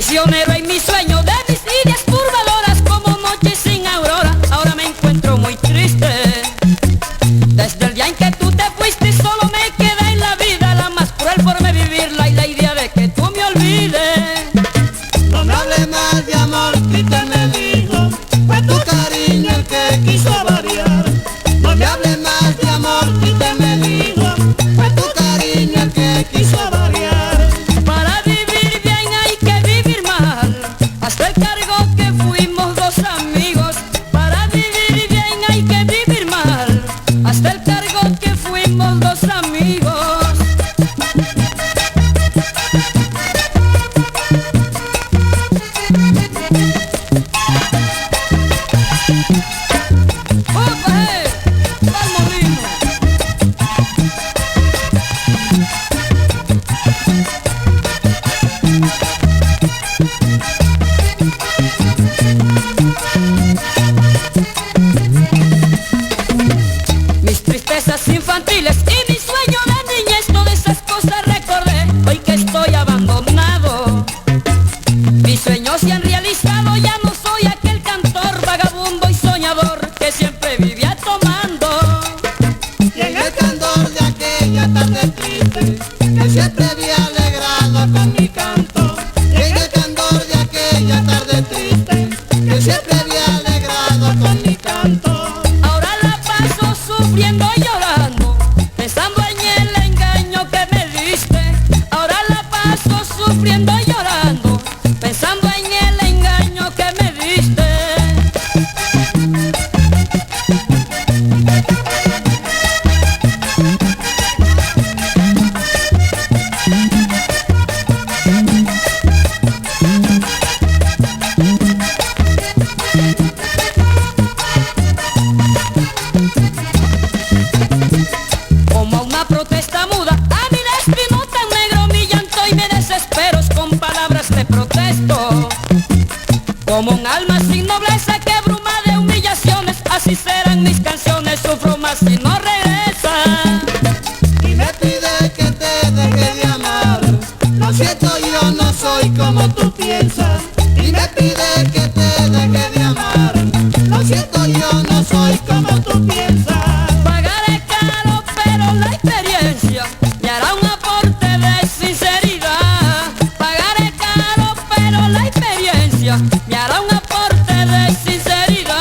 prisionero en mi sueño de mis ideas turbadoras, como noche sin aurora. Ahora me encuentro muy triste. Desde el día en que tú te fuiste, solo me queda en la vida la más cruel forma de vivirla y la idea de que tú me olvides. No me hables más de amor, Cristian me dijo, fue tu cariño el que quiso variar. No me hables más de amor, Cristian me dijo, fue tu cariño el que quiso variar. Para vivir bien hay que vivir mal, hasta el cargo que fuimos dos amigos. Para vivir bien hay que vivir mal, hasta el cargo que fuimos dos amigos. Mis tristezas infantiles y mi sueño de niñez, todas esas cosas recordé hoy que estoy abandonado. Mis sueños se han realizado, ya no soy aquel cantor vagabundo y soñador que siempre vivía tomando. Y en el candor de aquella tarde triste, que siempre había alegrado con mi canto. Y en el candor de aquella tarde triste, que siempre había alegrado con mi canto. Ahora la paso sufriendo y llorando, pensando en el engaño que me diste. Ahora la paso sufriendo y llorando, pensando en el engaño que me diste. Como una protesta muda, a mi destino tan negro, mi llanto y mi desespero con palabras te protesto. Como un alma sin nobleza que abruma de humillaciones, así serán mis canciones, sufro más si no regresa. Y me pide que te deje de amar, lo siento, yo no soy como tú piensas. Y me pide que te deje de amar, lo siento, yo no soy como tú piensas. Pagaré caro, pero la experiencia me hará un aporte de sinceridad. Pagaré caro, pero la experiencia me hará un aporte de sinceridad.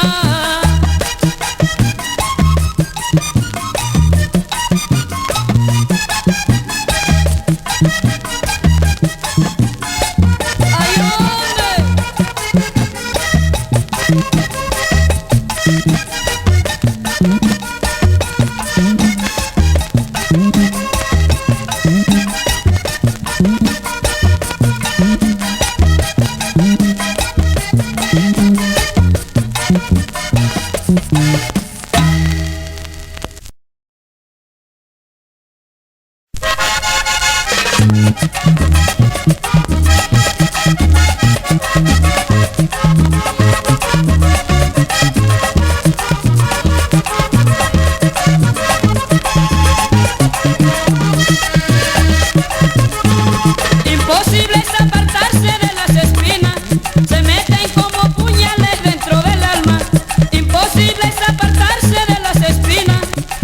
¡Ay, hombre! Imposible es apartarse de las espinas, se meten como puñales dentro del alma. Imposible es apartarse de las espinas,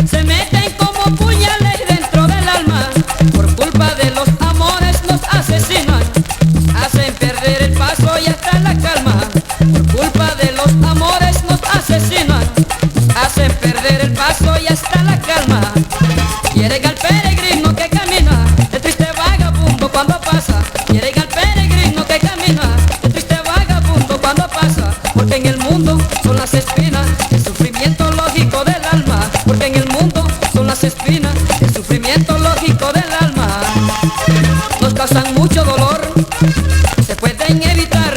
se meten como puñales dentro del alma. Por culpa de los amores nos asesinan, nos hacen perder el paso y hasta la calma. Por culpa de los amores nos asesinan, nos hacen perder el paso y hasta la calma. Quieren al peregrino que camina, el triste vagabundo cuando pasa. Quieren al peregrino que camina, el triste vagabundo cuando pasa. Porque en el mundo son las espinas, el sufrimiento lógico del alma. Porque en el mundo son las espinas, el sufrimiento lógico del alma. Nos causan mucho dolor, se pueden evitar.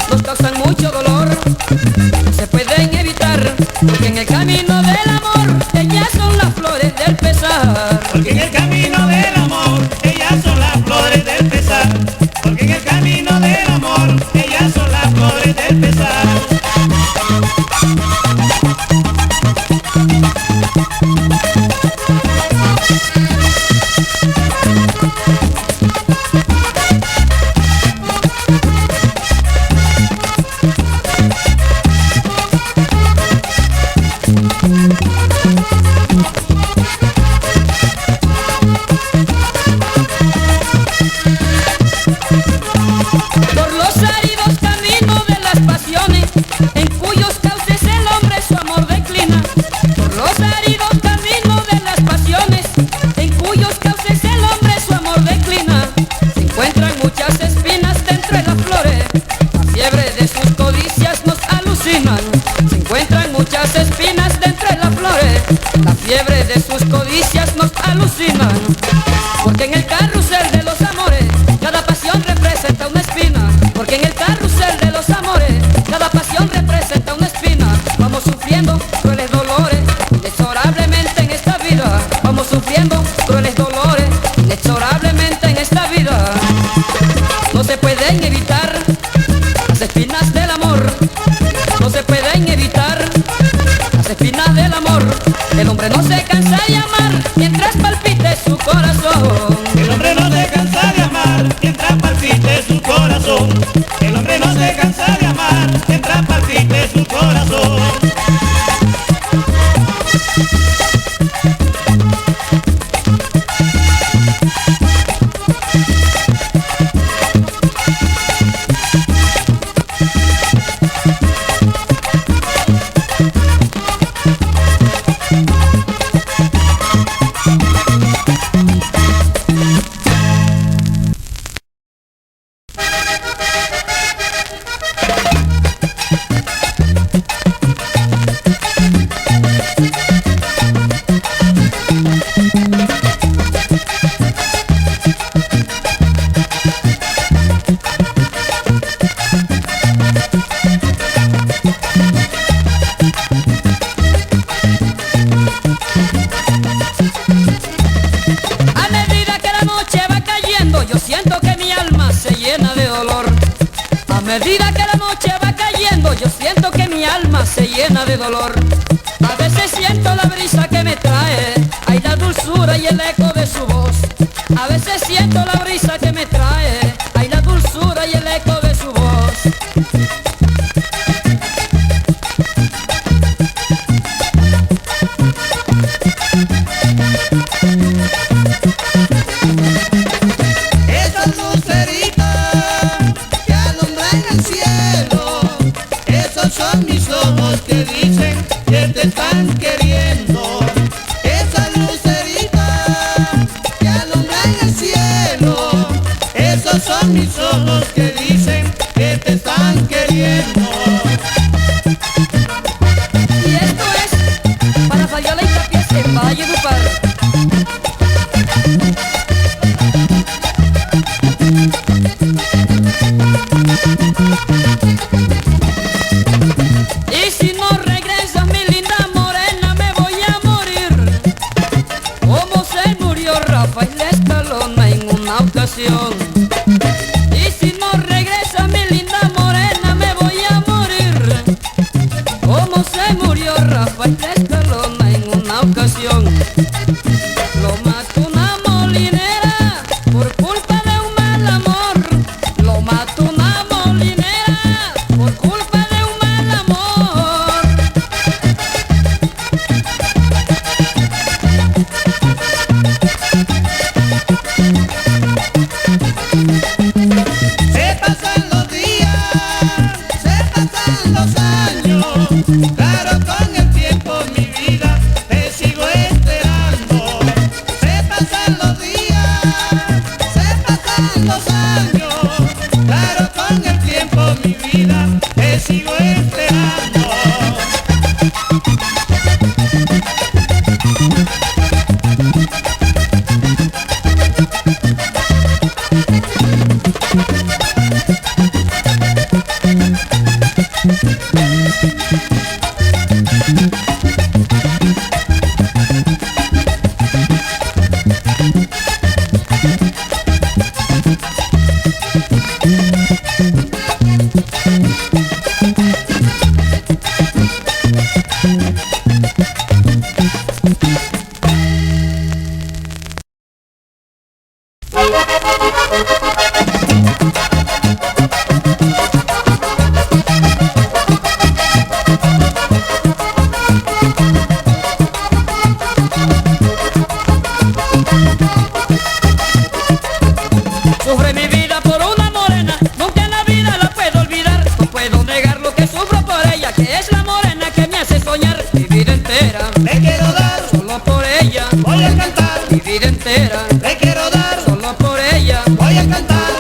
Nos causan mucho dolor, se pueden evitar. Porque en el camino del amor, ellas son las flores del pesar. Porque en el camino del amor, ellas son las flores del pesar. Porque en el camino del amor, ellas son las flores del pesar. alucinan, porque en el carrusel de los amores cada pasión representa una espina, porque en el carrusel de los amores cada pasión representa una espina. Vamos sufriendo crueles dolores inexorablemente en esta vida, vamos sufriendo crueles dolores inexorablemente en esta vida. No se pueden evitar las espinas del amor, no se pueden evitar las espinas del amor. El hombre no se cansa de amar mientras palpite su corazón. El hombre no se cansa de amar mientras palpite su corazón. El hombre no se cansa de amar mientras palpite su corazón. A medida que la noche va cayendo, yo siento que mi alma se llena de dolor. A veces siento la brisa que me trae, hay la dulzura y el eco de su voz. A veces siento la brisa que me trae, hay la dulzura y el eco de su voz. Esas luceritas que alumbran el cielo, esos son mis ojos que dicen que te están queriendo. Esas luceritas que alumbran el cielo, esos son mis ojos que dicen que te están queriendo. Y esto es para Fabiola Tapias en Valledupar. Y si no regresas, mi linda morena, me voy a morir, como se murió Rafael Escalona en una ocasión. Y si no regresas, mi linda morena, me voy a morir, como se murió Rafael Escalona en una ocasión. Lo mató una molinera por culpa de un mal amor. Lo mató una molinera por culpa de un mal amor. Se pasan los días, se pasan los años, claro con el tiempo mi vida te sigo esperando. Se pasan los días, se pasan los años, claro con el tiempo mi vida te sigo esperando. Sufre mi vida por una morena, nunca en la vida la puedo olvidar. No puedo negar lo que sufro por ella, que es la morena que me hace soñar mi vida entera. Le quiero dar, Solo por ella voy a cantar, mi vida entera. le quiero dar, Solo por ella voy a cantar.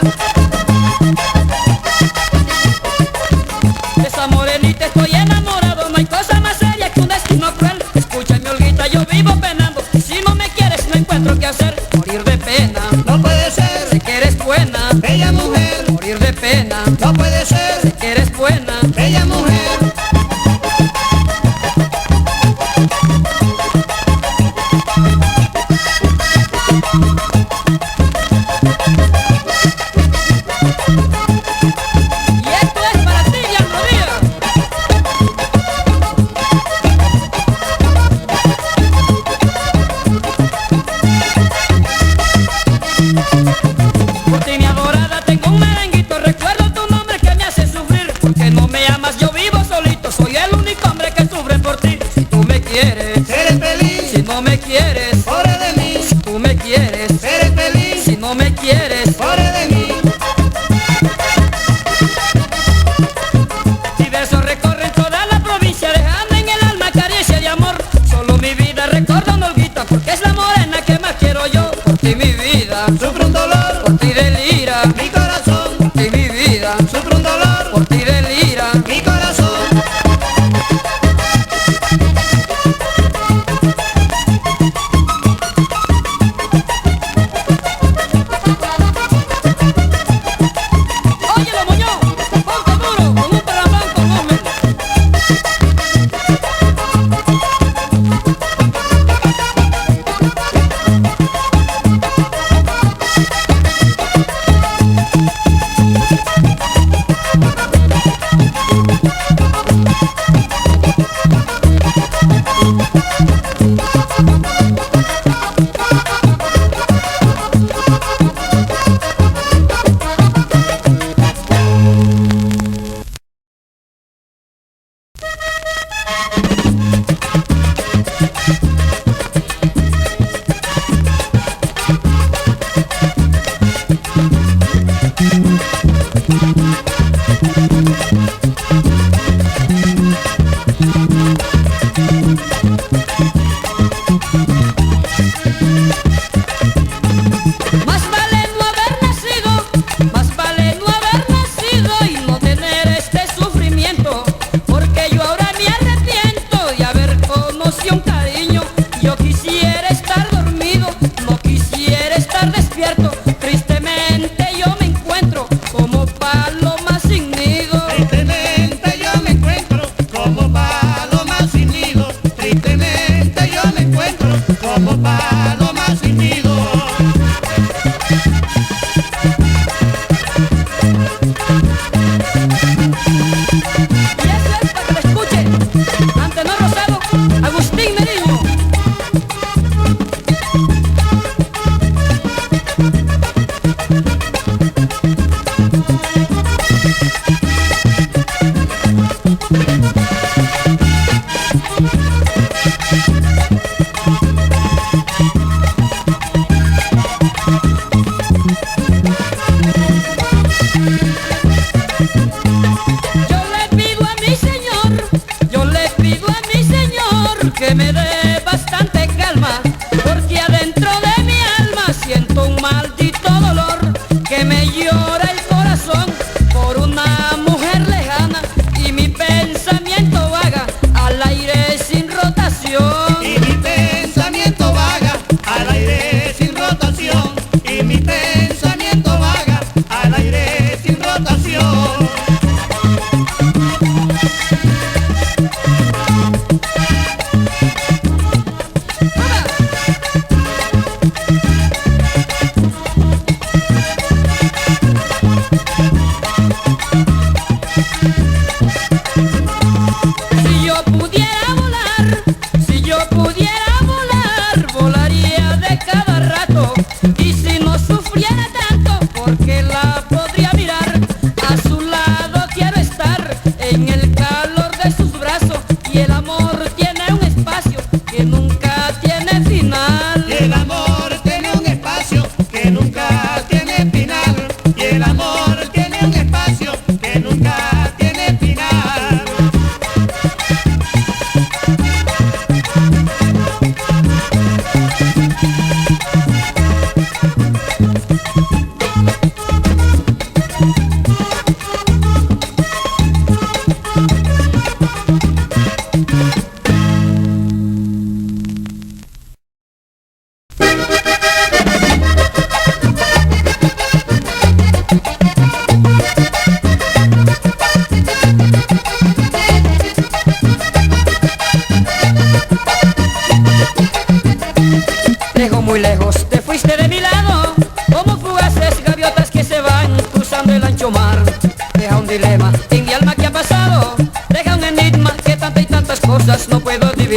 de esa morenita estoy enamorado. No hay cosa más seria que un destino cruel. Escucha mi Olguita, yo vivo penando. Si no me quieres no encuentro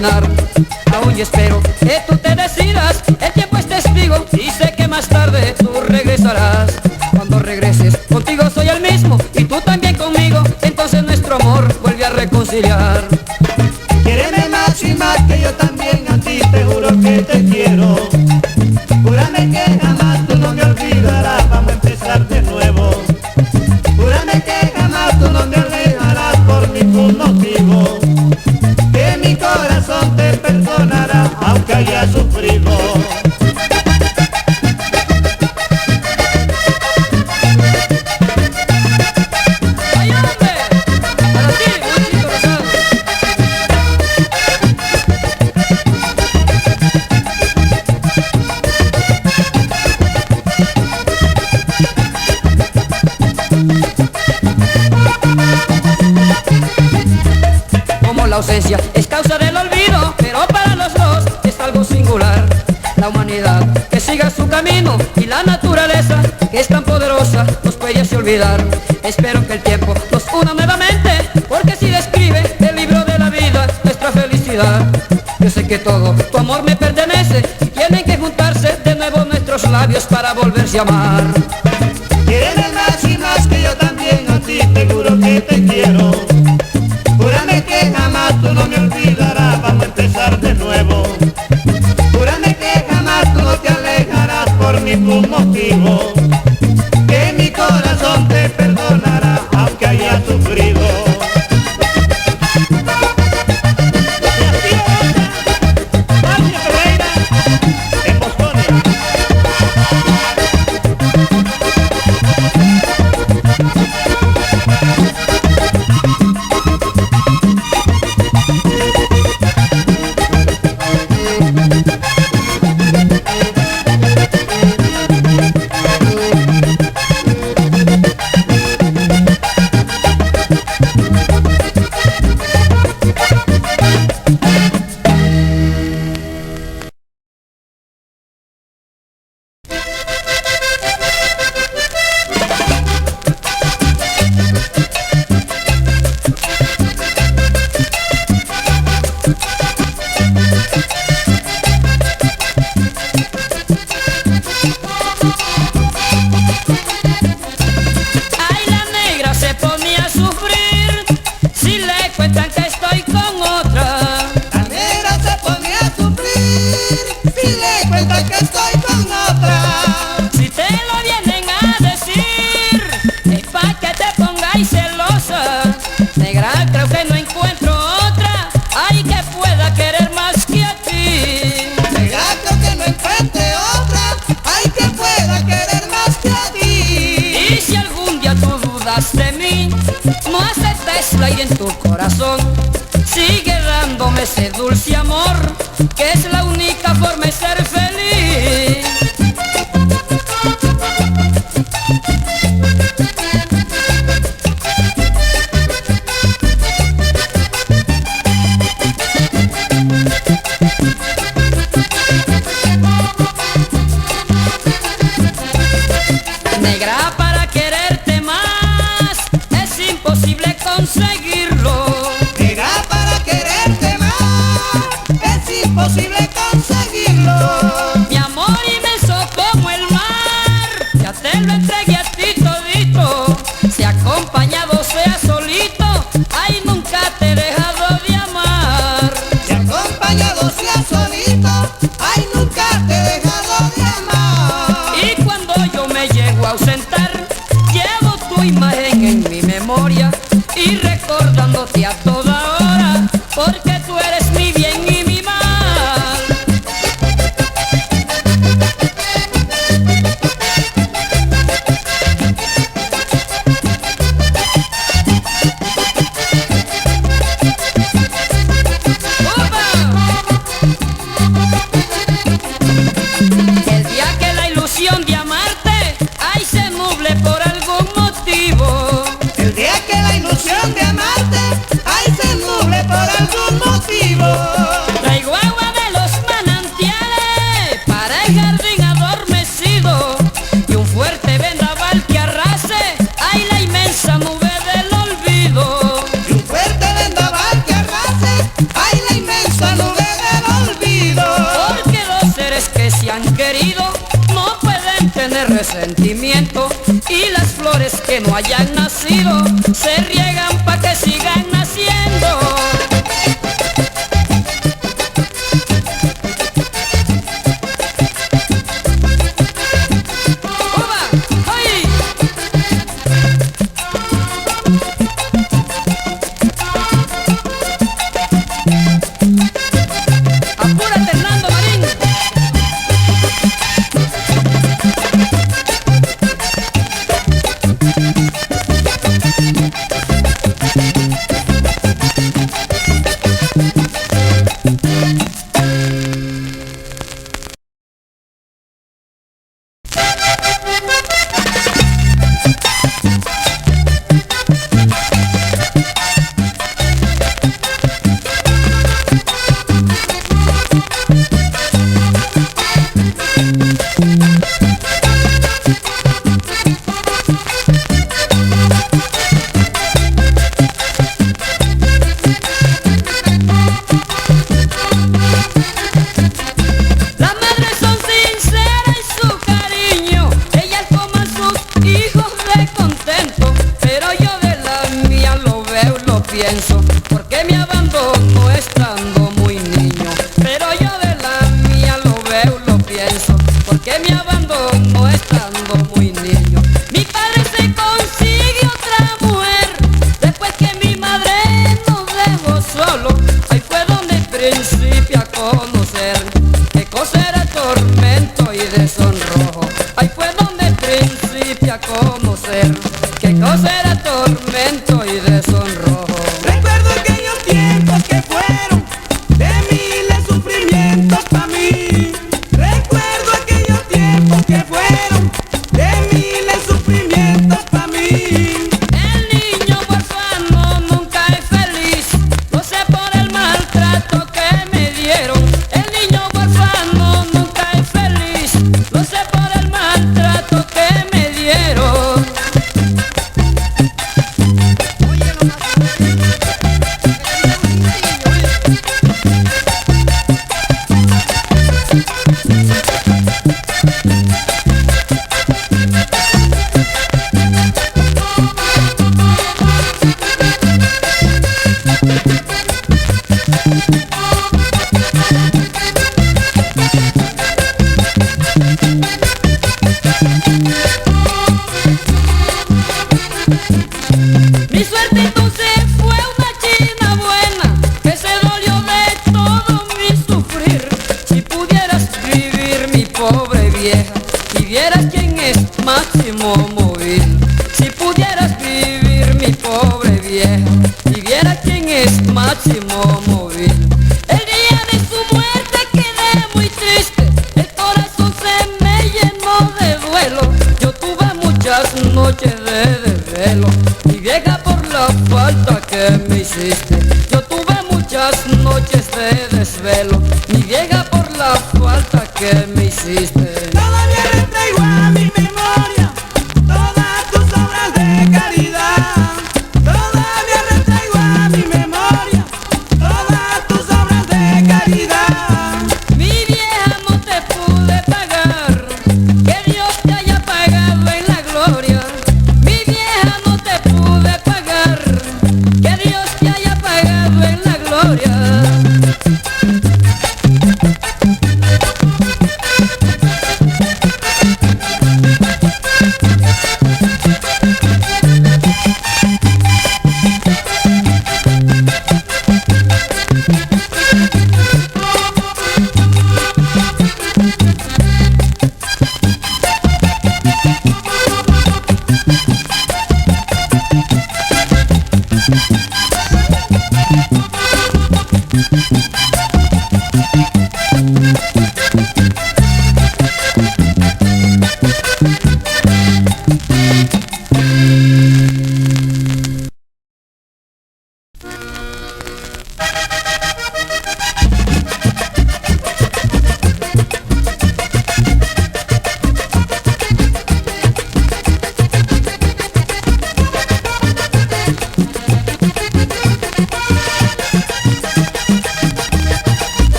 terminar. Aún yo espero que tú te decidas, el tiempo es testigo y sé que más tarde tú regresarás. Cuando regreses, contigo soy el mismo y tú también conmigo, entonces nuestro amor vuelve a reconciliar. Quiéreme más y más, que yo también a ti te juro que te quiero. Júrame que jamás tú no me olvidarás, vamos a empezar de nuevo. Júrame que jamás tú no me alejarás por ningún motivo, que mi corazón te perdonará aunque haya sufrido. ¡Ay, hombre! Para ti, Juanito Rosado. Como la ausencia es causa del olvido, pero para los dos es algo singular. La humanidad que siga su camino y la naturaleza que es tan poderosa nos puede hacer olvidar. Espero que el tiempo nos una nuevamente, porque si describe el libro de la vida nuestra felicidad. Yo sé que todo tu amor me pertenece y tienen que juntarse de nuevo nuestros labios para volverse a amar. Quiéreme más y más, que yo también a ti te juro que te quiero. Júrame que jamás tú no me olvidarás, vamos a empezar de nuevo. Júrame que jamás tú no te alejarás por ningún motivo, que mi corazón te perdonará aunque haya sufrido. Y así ahora, Mario Ferreira, en Bosconia. Ay, la negra se ponía a sufrir si le cuentan que estoy con otra. La negra se ponía a sufrir si le cuentan que estoy con otra. Si te lo vienen a decir, es pa' que te pongáis celosa. Negra, creo que no encuentro otra, ay, que pueda querer más que a ti. Negra, creo que no encuentre otra, ay, que pueda querer más que a ti. Y si algún día tú dudas de mí, no aceptes el aire en tu corazón. Sigue dándome ese dulce amor, que es la única forma de ser feliz. Negra, para quererte más es imposible conseguirlo. Negra, para quererte más es imposible conseguirlo. resentimiento y las flores que no hayan nacido se riegan pa' que sigan naciendo. Porque me abandonó estando muy niño, pero yo de la mía lo veo, lo pienso, porque me abandonó estando muy niño. Mi padre se consigue otra mujer, después que mi madre nos dejó solo. Ahí fue donde principio a conocer qué cosa era tormento y deshonrojo. Ahí fue donde principio a conocer qué cosa era tormento y deshonrojo. Que fueron de miles sufrimientos pa' mí. Recuerdo aquellos tiempos que fueron de miles sufrimientos pa' mí. El niño huérfano nunca es feliz, no sé por el maltrato que me dieron. El niño huérfano nunca es feliz, no sé por el maltrato que me dieron. Mi suerte entonces fue una china buena que se dolió de todo mi sufrir. Si pudieras vivir, mi pobre vieja, y vieras quién es Máximo Móvil. Si pudieras vivir, mi pobre vieja, y vieras quién es Máximo Móvil. El día de su muerte quedé muy triste, el corazón se me llenó de duelo. Yo tuve muchas noches de desvelo, mi vieja, por la falta que me hiciste. Yo tuve muchas noches de desvelo, mi vieja, por la falta que me hiciste. Todavía retraigo a mi memoria todas tus obras de caridad. Todavía retraigo a mi memoria todas tus obras de caridad. Mi vieja, no te pude pagar, que Dios te haya pagado en la gloria. Mi vieja, no te pude pagar, que Dios te haya pagado en la gloria.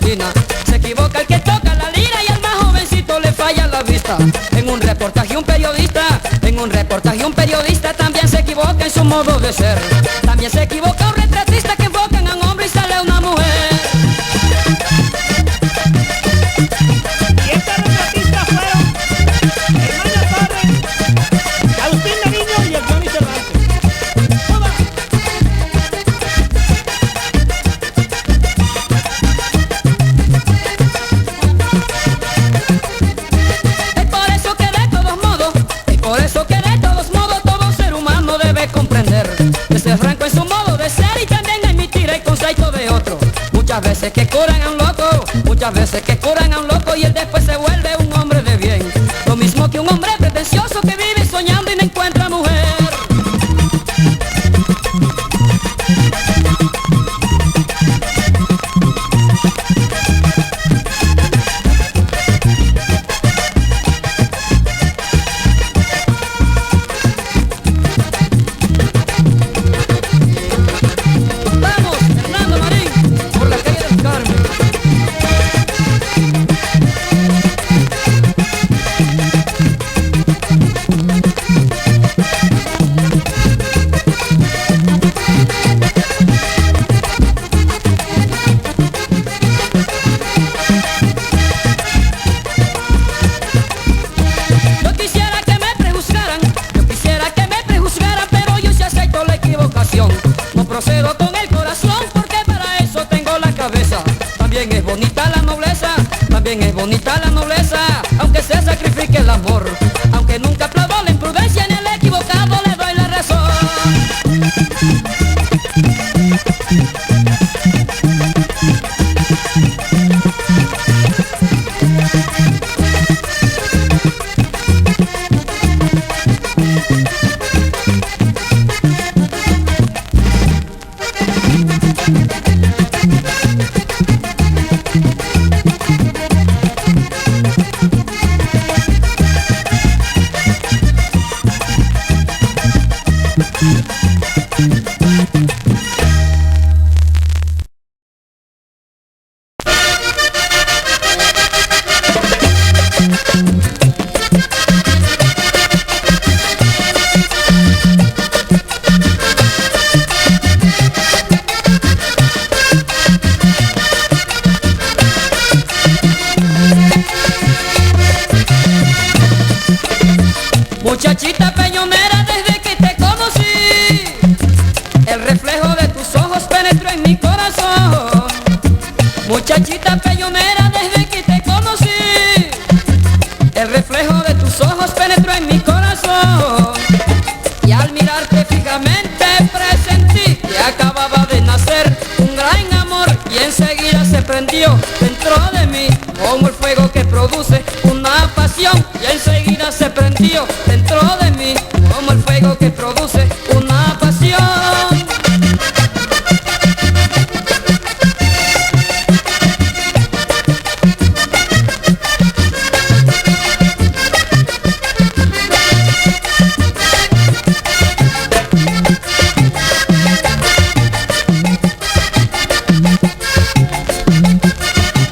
esquina. Se equivoca el que toca la lira y al más jovencito le falla la vista. En un reportaje un periodista también se equivoca en su modo de ser. También se equivoca un retratista que enfoca en un hombre y sale una mujer. Y estos retratistas fueron Hermana Torres, Agustín de Niño y el Johnny Cervantes. ¡Toma! Es por eso que de todos modos todo ser humano debe comprender que ser franco en su modo de ser y también admitir el concepto de otro. Muchas veces que curan a un loco y él después se vuelve un hombre de bien. Lo mismo que un hombre pretencioso que vive soñando y no encuentra mujer. Vamos, Hernando Marín, por la calle del Carmen. Yo quisiera que me prejuzgaran, pero yo sí acepto la equivocación. No procedo con el corazón porque para eso tengo la cabeza. También es bonita la nobleza, aunque se sacrifique el amor. Aunque nunca aplaudo la imprudencia, ni el equivocado le doy la razón. Muchachita peñonera, desde que te conocí, el reflejo de tus ojos penetró en mi corazón. Muchachita peñonera, desde que te conocí, el reflejo de tus ojos penetró en mi corazón. Y al mirarte fijamente presentí que acababa de nacer un gran amor y enseguida se prendió dentro de mí como el fuego que produce una pasión. Y enseguida se prendió dentro de mí como el fuego que produce una pasión.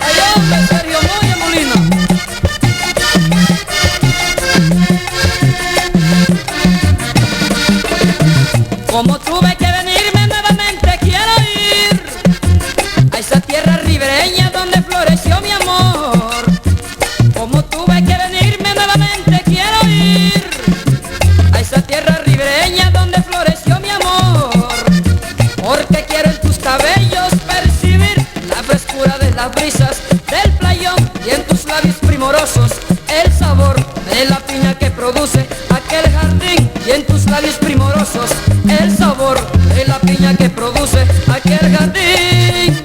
Ay, hombre, Sergio Moya Molina. Como tuve que venirme nuevamente quiero ir a esa tierra ribereña donde floreció mi amor. Como tuve que venirme nuevamente quiero ir a esa tierra ribereña donde floreció mi amor. Porque quiero en tus cabellos percibir la frescura de las brisas del playón y en tus labios primorosos el sabor de la piña que produce aquel jardín. Y en tus labios primorosos el sabor de la piña que produce aquel jardín.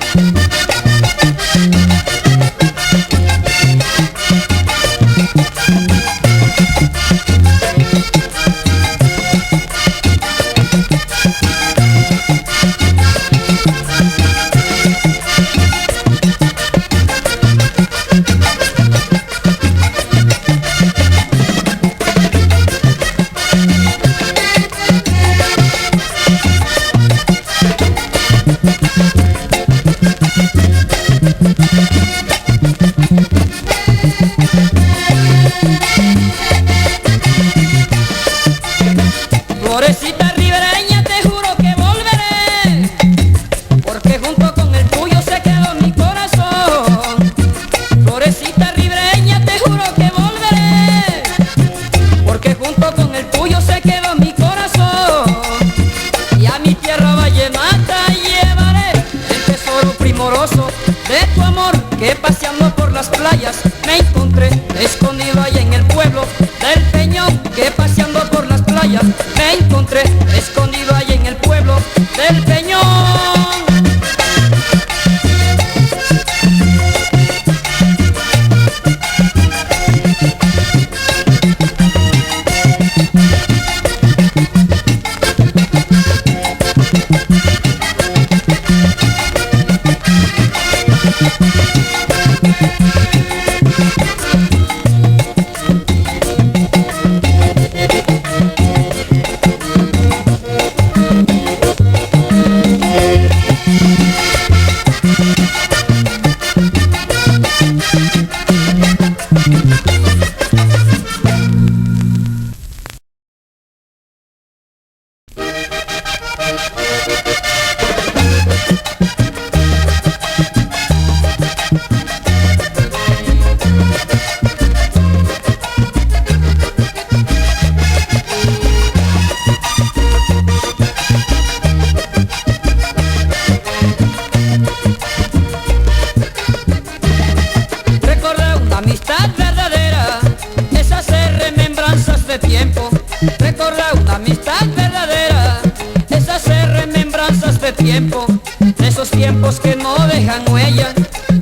paseando por las playas me encontré escondido ahí en el pueblo del Peñón, que paseando por las playas me encontré escondido ahí en el pueblo del Peñón. Recordar una amistad verdadera es hacer remembranzas de tiempo, de esos tiempos que no dejan huella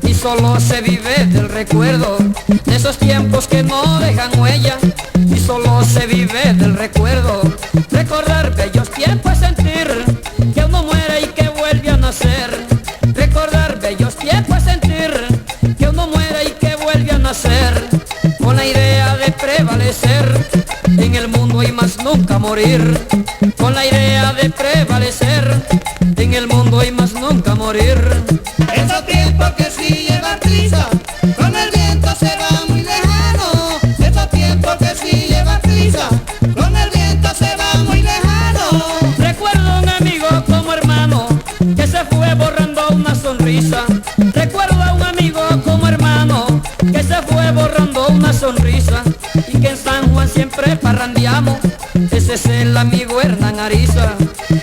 y solo se vive del recuerdo, de esos tiempos que no dejan huella y solo se vive del recuerdo. Recordar bellos tiempos es sentir que uno muere y que vuelve a nacer. Recordar bellos tiempos es sentir que uno muere y que vuelve a nacer, con la idea de prevalecer en el mundo y más nunca morir, con la idea de prevalecer en el mundo y más nunca morir. Esos tiempos que sí llevan prisa, con el viento se va muy lejano. Esos tiempos que sí llevan prisa, con el viento se va muy lejano. Recuerdo a un amigo como hermano que se fue borrando una sonrisa. Recuerdo a un amigo como hermano que se fue borrando una sonrisa, y que en San Juan siempre parrandeamos, ese es el amigo Hernán Ariza.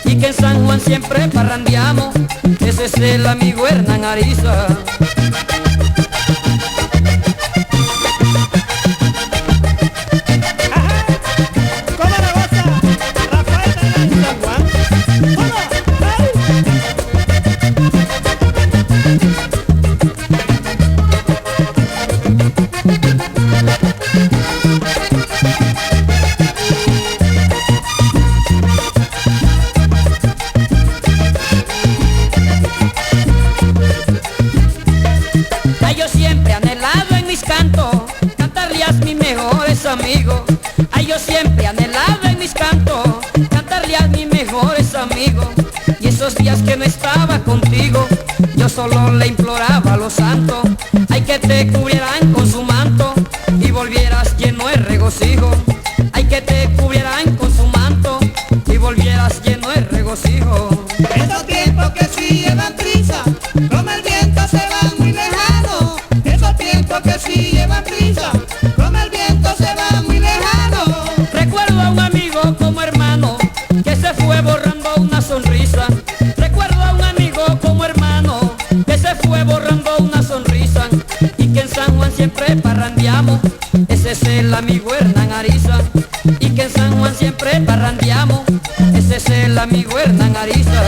Y que en San Juan siempre parrandeamos, ese es el amigo Hernán Ariza. ¿Cómo la goza? Rafael Hernández, San Juan. ¡Vamos! Ay, yo siempre anhelado en mis cantos cantarle a mis mejores amigos. Ay, yo siempre anhelado en mis cantos cantarle a mis mejores amigos. Y esos días que no estaba contigo, yo solo le imploraba a los santos, ay, que te cubrieran con su manto y volvieras lleno de regocijo. Ay, que te cubrieran con su manto y volvieras lleno de regocijo. Esos tiempos que sí llevan prisa, como el viento se va muy lejano. Esos tiempos que sí llevan prisa, como el viento se va muy lejano. Recuerdo a un amigo como hermano que se fue borrando una sonrisa. Recuerdo a un amigo como hermano que se fue borrando una sonrisa, y que en San Juan siempre parrandeamos, ese es el amigo Hernán Ariza. Y que en San Juan siempre parrandeamos, ese es el amigo Hernán Ariza.